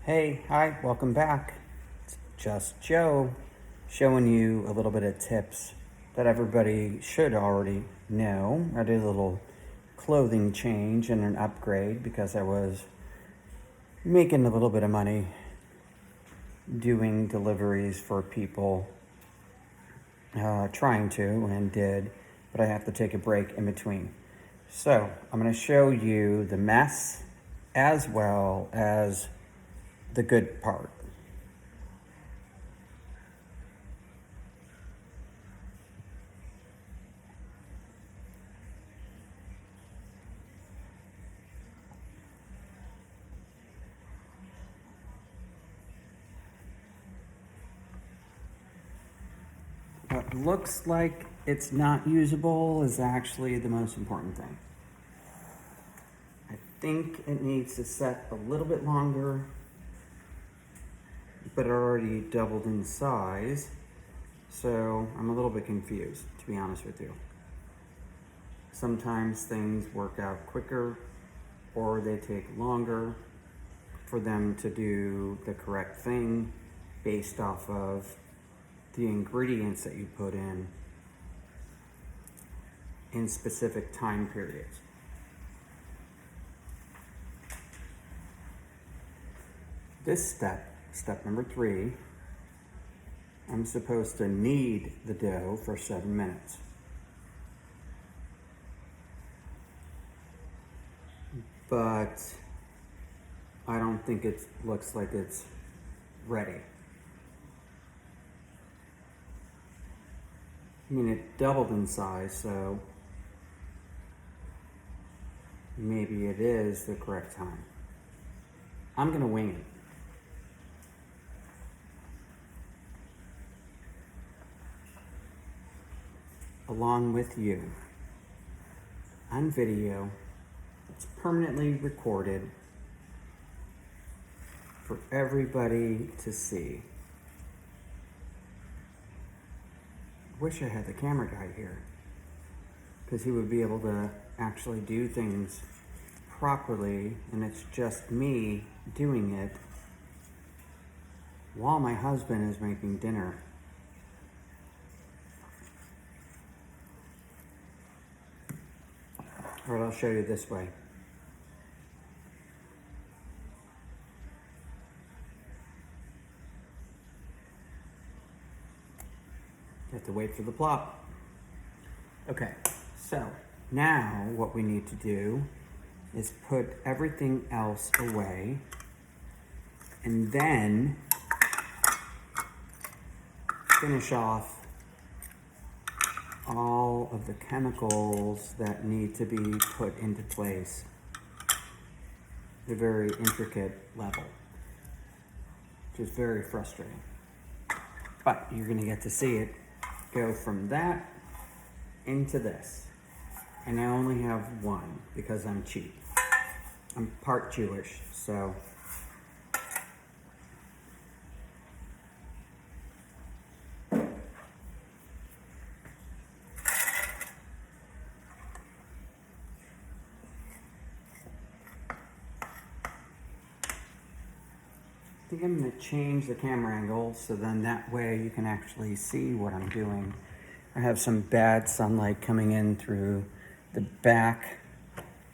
Hey, hi, welcome back. It's just Joe showing you a little bit of tips that everybody should already know. I did a little clothing change and an upgrade because I was making a little bit of money doing deliveries for people, trying to and did, but I have to take a break in between. So I'm going to show you the mess as well as the good part. What looks like it's not usable is actually the most important thing. I think it needs to set a little bit longer, but it already doubled in size. So I'm a little bit confused, to be honest with you. Sometimes things work out quicker or they take longer for them to do the correct thing based off of the ingredients that you put in specific time periods. This step number 3, I'm supposed to knead the dough for 7 minutes. But I don't think it looks like it's ready. I mean, it doubled in size, so maybe it is the correct time. I'm gonna wing it. Along with you on video. It's permanently recorded for everybody to see. I wish I had the camera guy here because he would be able to actually do things properly, and it's just me doing it while my husband is making dinner. All right, I'll show you this way. You have to wait for the plop. Okay, so now what we need to do is put everything else away and then finish off all of the chemicals that need to be put into place at a very intricate level, which is very frustrating. But you're gonna get to see it go from that into this. And I only have one because I'm cheap. I'm part Jewish, so I think I'm going to change the camera angle so then that way you can actually see what I'm doing. I have some bad sunlight coming in through the back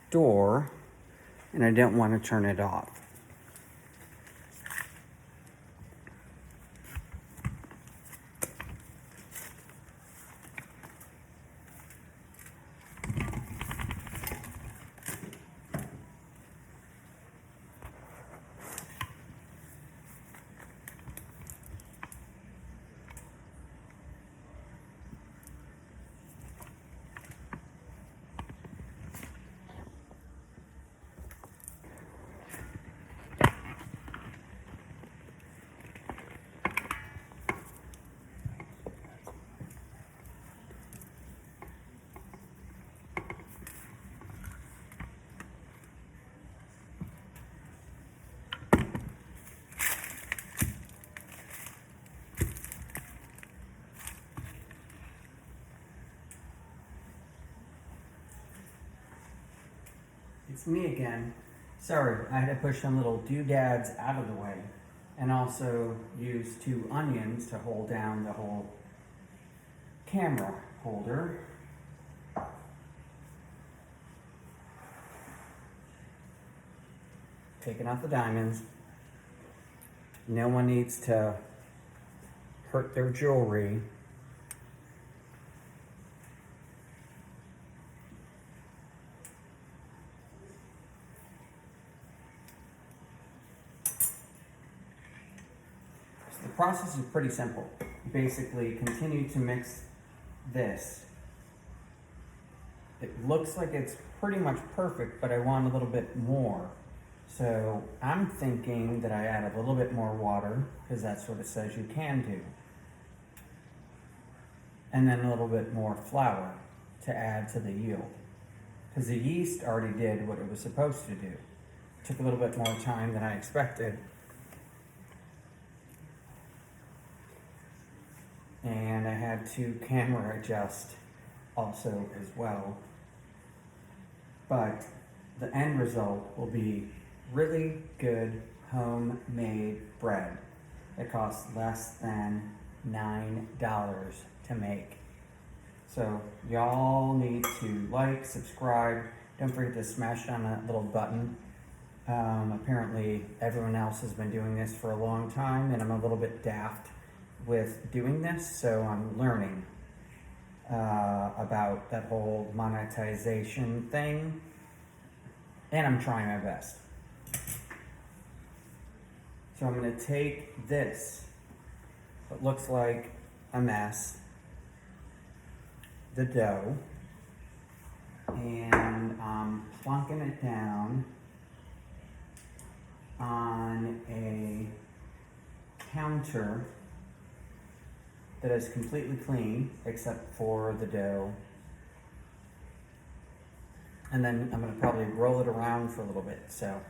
door and I don't want to turn it off. It's me again. Sorry, I had to push some little doodads out of the way and also use 2 onions to hold down the whole camera holder. Taking out the diamonds. No one needs to hurt their jewelry. So the process is pretty simple. You basically continue to mix this. It looks like it's pretty much perfect, but I want a little bit more. So I'm thinking that I add a little bit more water, because that's what it says you can do. And then a little bit more flour to add to the yield. Because the yeast already did what it was supposed to do. Took a little bit more time than I expected. And I had to camera adjust also as well. But the end result will be really good homemade bread. It costs less than $9 to make. So y'all need to like, subscribe. Don't forget to smash on that little button. Apparently everyone else has been doing this for a long time, and I'm a little bit daft with doing this, so I'm learning about that whole monetization thing, and I'm trying my best. So I'm going to take this, what looks like a mess, the dough, and I'm plunking it down on a counter that is completely clean except for the dough. And then I'm going to probably roll it around for a little bit, so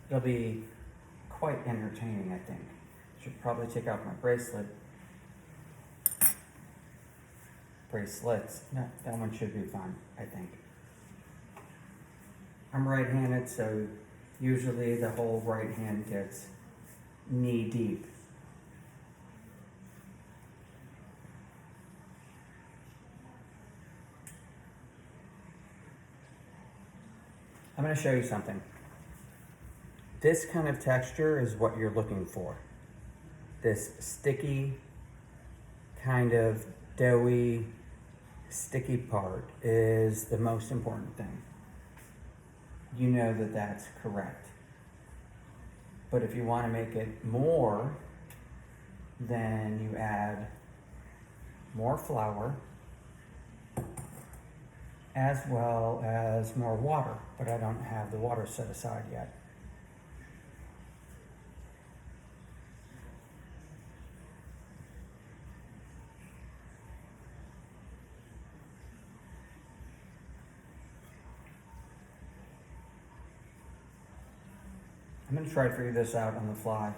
it'll be quite entertaining, I think. Should probably take out my bracelets. No, that one should be fine, I think. I'm right-handed, so usually the whole right hand gets knee deep. I'm going to show you something. This kind of texture is what you're looking for. This sticky, kind of doughy, sticky part is the most important thing. You know that that's correct. But if you want to make it more, then you add more flour as well as more water, but I don't have the water set aside yet. I'm going to try to figure this out on the fly.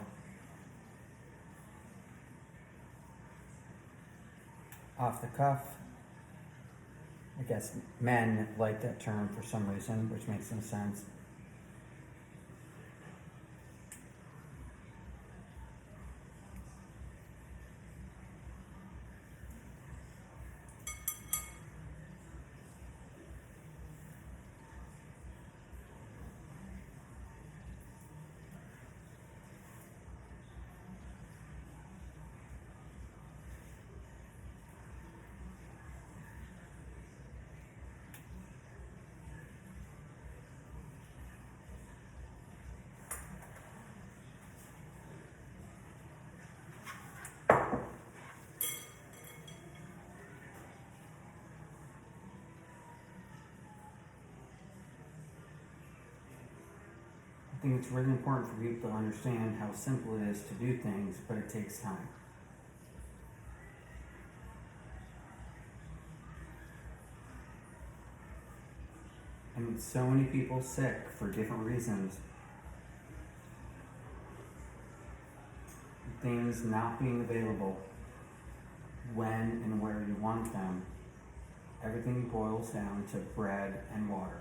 Off the cuff. I guess men like that term for some reason, which makes some sense. I think it's really important for people to understand how simple it is to do things, but it takes time. And so many people sick for different reasons. Things not being available when and where you want them. Everything boils down to bread and water.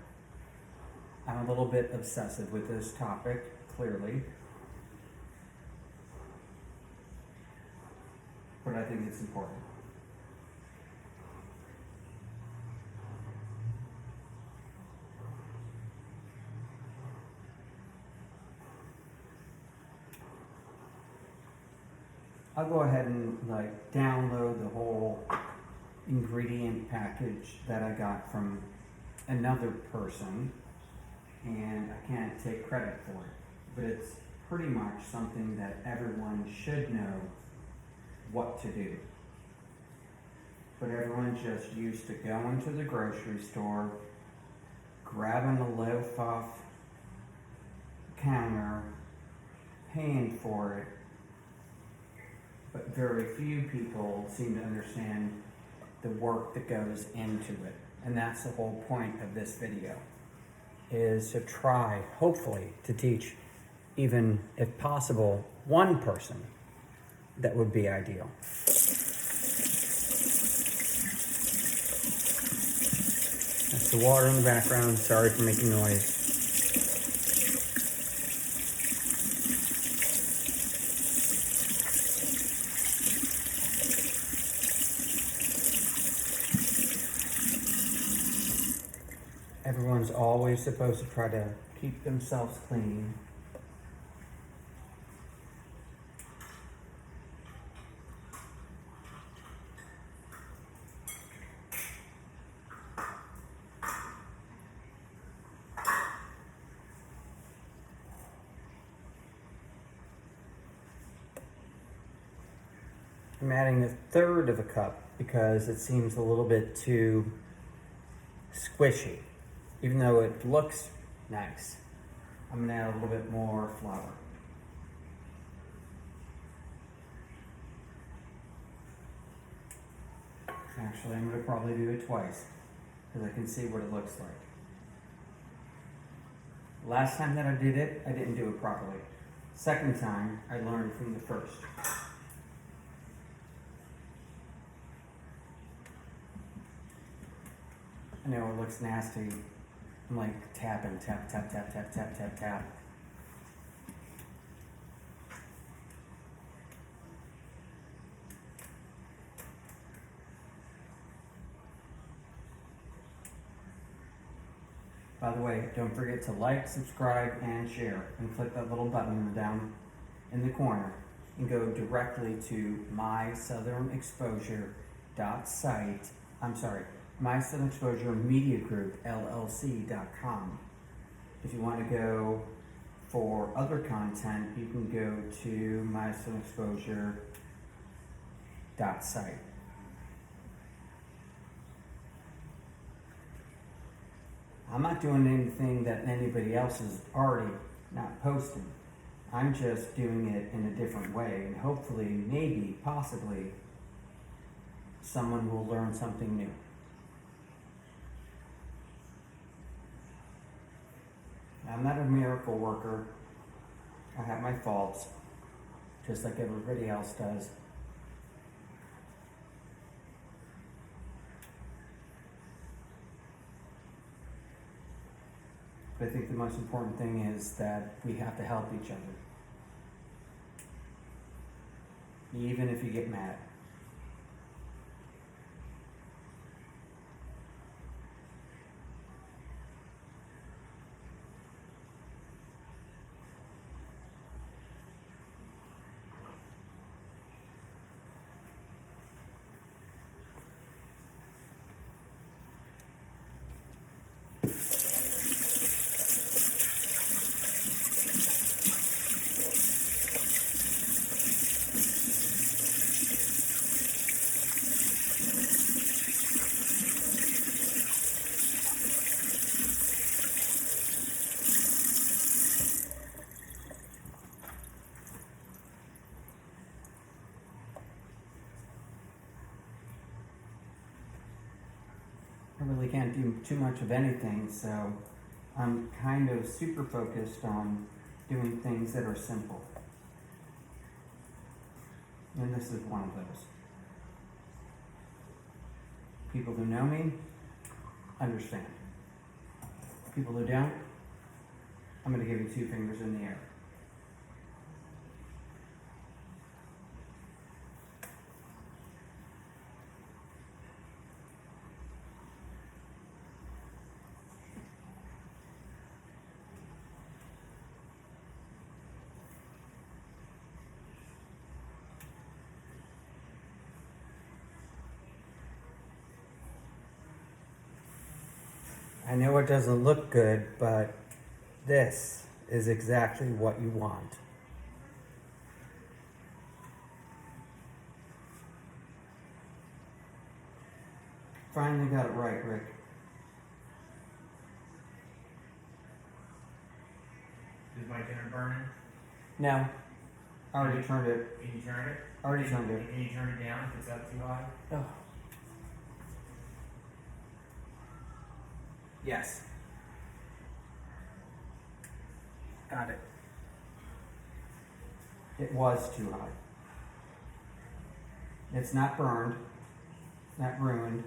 I'm a little bit obsessive with this topic, clearly. But I think it's important. I'll go ahead and like download the whole ingredient package that I got from another person, and I can't take credit for it, but it's pretty much something that everyone should know what to do. But everyone's just used to going to the grocery store, grabbing a loaf off the counter, paying for it, but very few people seem to understand the work that goes into it. And that's the whole point of this video, is to try, hopefully, to teach, even if possible, one person. That would be ideal. That's the water in the background. Sorry for making noise. Everyone's always supposed to try to keep themselves clean. I'm adding 1/3 of a cup because it seems a little bit too squishy. Even though it looks nice, I'm gonna add a little bit more flour. Actually, I'm gonna probably do it twice because I can see what it looks like. Last time that I did it, I didn't do it properly. Second time, I learned from the first. I know it looks nasty. I'm like tapping, tap, tap, tap, tap, tap, tap, tap. By the way, don't forget to like, subscribe, and share, and click that little button down in the corner and go directly to My Southern Exposure Media Group LLC.com. If you want to go for other content, you can go to MySouthernExposure.site. I'm not doing anything that anybody else is already not posting. I'm just doing it in a different way, and hopefully, maybe, possibly, someone will learn something new. I'm not a miracle worker. I have my faults, just like everybody else does. But I think the most important thing is that we have to help each other. Even if you get mad. I really can't do too much of anything, so I'm kind of super focused on doing things that are simple. And this is one of those. People who know me understand. People who don't, I'm going to give you 2 fingers in the air. I know it doesn't look good, but this is exactly what you want. Finally got it right, Rick. Is my dinner burning? No. I already turned it. Can you turn it? Already turned it. Can you turn it down if it's up too high? Oh. Yes. Got it. It was too high. It's not burned. It's not ruined.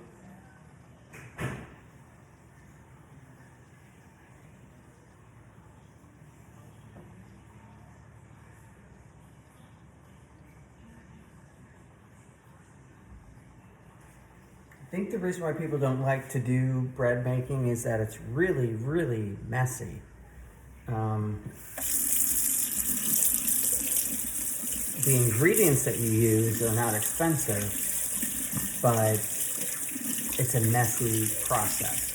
I think the reason why people don't like to do bread making is that it's really, really messy. The ingredients that you use are not expensive, but it's a messy process.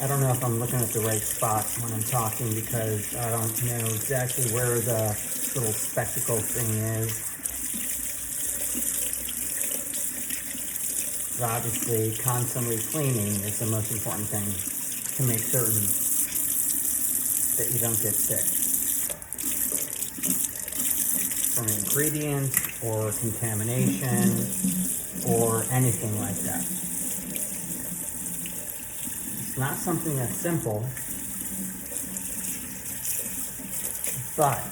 I don't know if I'm looking at the right spot when I'm talking because I don't know exactly where the little spectacle thing is. But obviously, constantly cleaning is the most important thing to make certain that you don't get sick from ingredients or contamination or anything like that. It's not something that's simple, but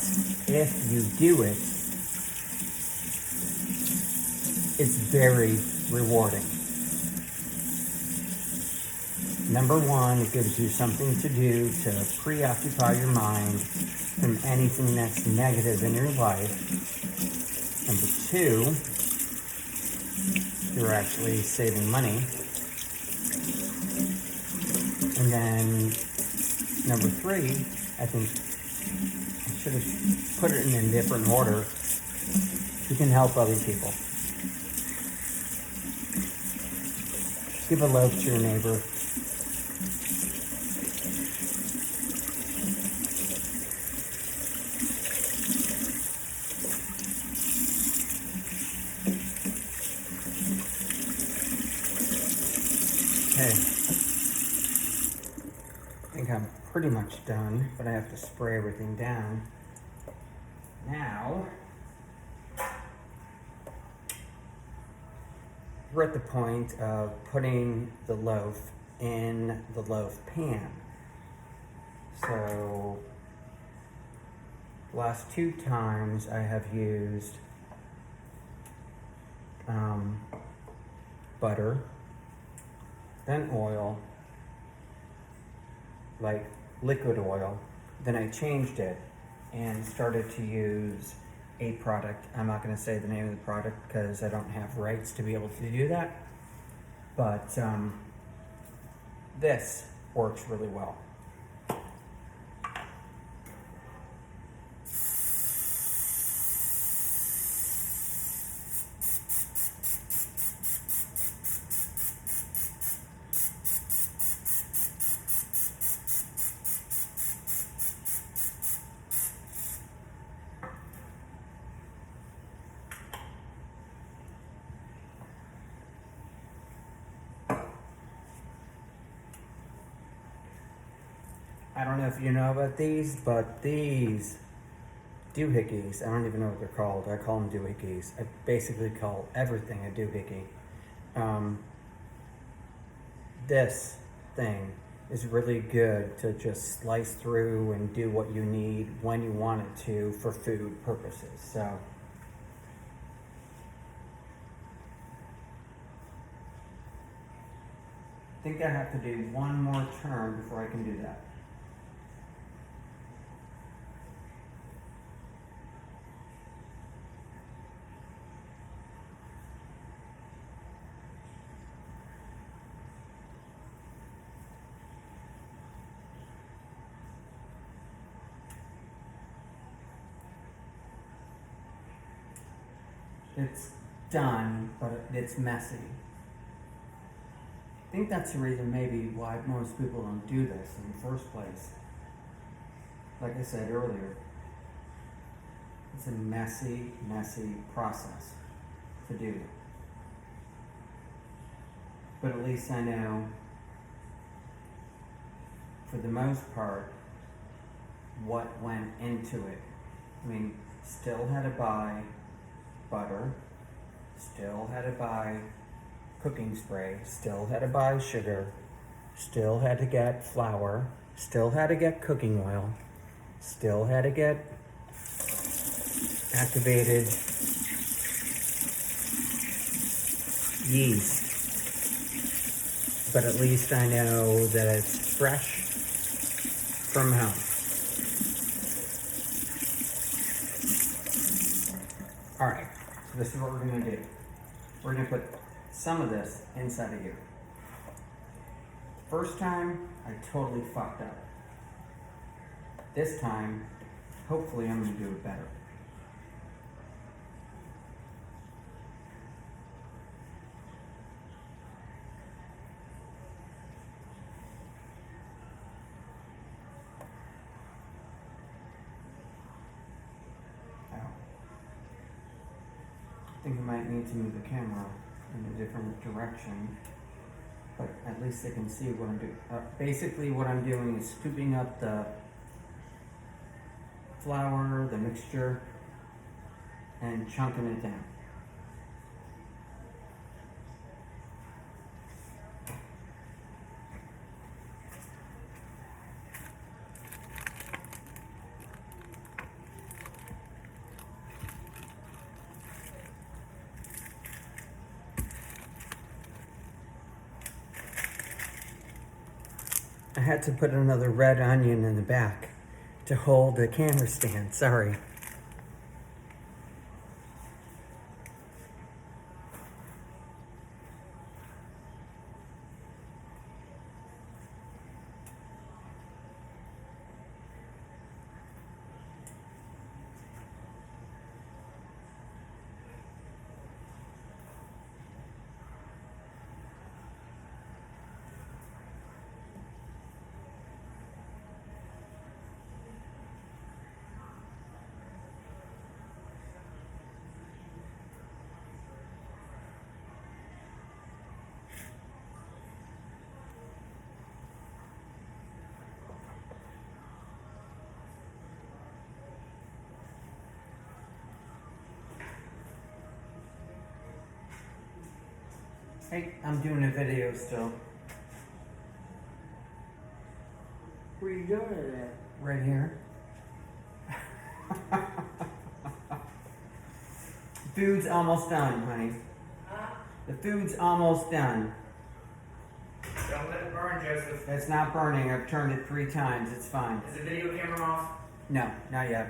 if you do it, it's very rewarding. Number one, it gives you something to do to preoccupy your mind from anything that's negative in your life. Number two, you're actually saving money. And then number three, I think I should have put it in a different order. You can help other people. Give a loaf to your neighbor. Okay. I think I'm pretty much done, but I have to spray everything down. Now, we're at the point of putting the loaf in the loaf pan. So, the last 2 times I have used butter, then oil, like liquid oil. Then I changed it and started to use a product. I'm not going to say the name of the product because I don't have rights to be able to do that. But this works really well. I don't know if you know about these, but these doohickeys, I don't even know what they're called. I call them doohickeys. I basically call everything a doohickey. This thing is really good to just slice through and do what you need when you want it to for food purposes. So, I think I have to do one more turn before I can do that. it's done, but it's messy. I think that's the reason maybe why most people don't do this in the first place. Like I said earlier, it's a messy, messy process to do. But at least I know, for the most part, what went into it. I mean, still had to buy butter, still had to buy cooking spray, still had to buy sugar, still had to get flour, still had to get cooking oil, still had to get activated yeast. But at least I know that it's fresh from home. All right, so this is what we're gonna do. We're gonna put some of this inside of here. First time, I totally fucked up. This time, hopefully I'm gonna do it better. I think I might need to move the camera in a different direction, but at least they can see what I'm doing. Basically what I'm doing is scooping up the flour, the mixture, and chunking it down. I had to put another red onion in the back to hold the camera stand, sorry. Hey, I'm doing a video still. Where you doing it at? Right here. Food's almost done, honey. The food's almost done. Don't let it burn, Joseph. It's not burning. I've turned it 3 times. It's fine. Is the video camera off? No, not yet.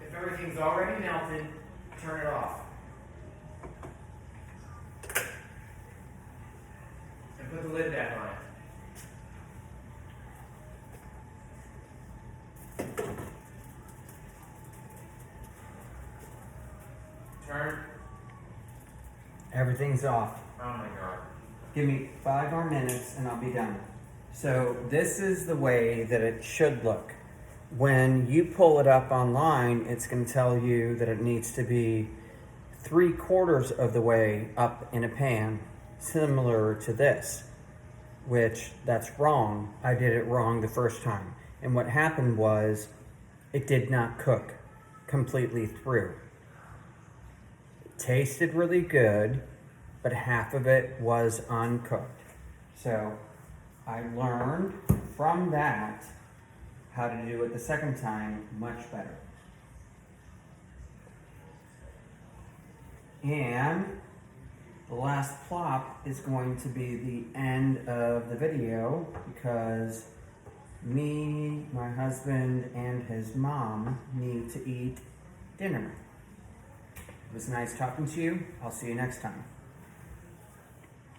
If everything's already melted, turn it off. And put the lid back on it. Turn. Everything's off. Oh my god. Give me 5 more minutes and I'll be done. So this is the way that it should look. When you pull it up online, it's going to tell you that it needs to be 3/4 of the way up in a pan, similar to this, which that's wrong. I did it wrong the first time. And what happened was it did not cook completely through. It tasted really good, but half of it was uncooked. So I learned from that how to do it the second time much better. And the last plop is going to be the end of the video because me, my husband, and his mom need to eat dinner. It was nice talking to you. I'll see you next time.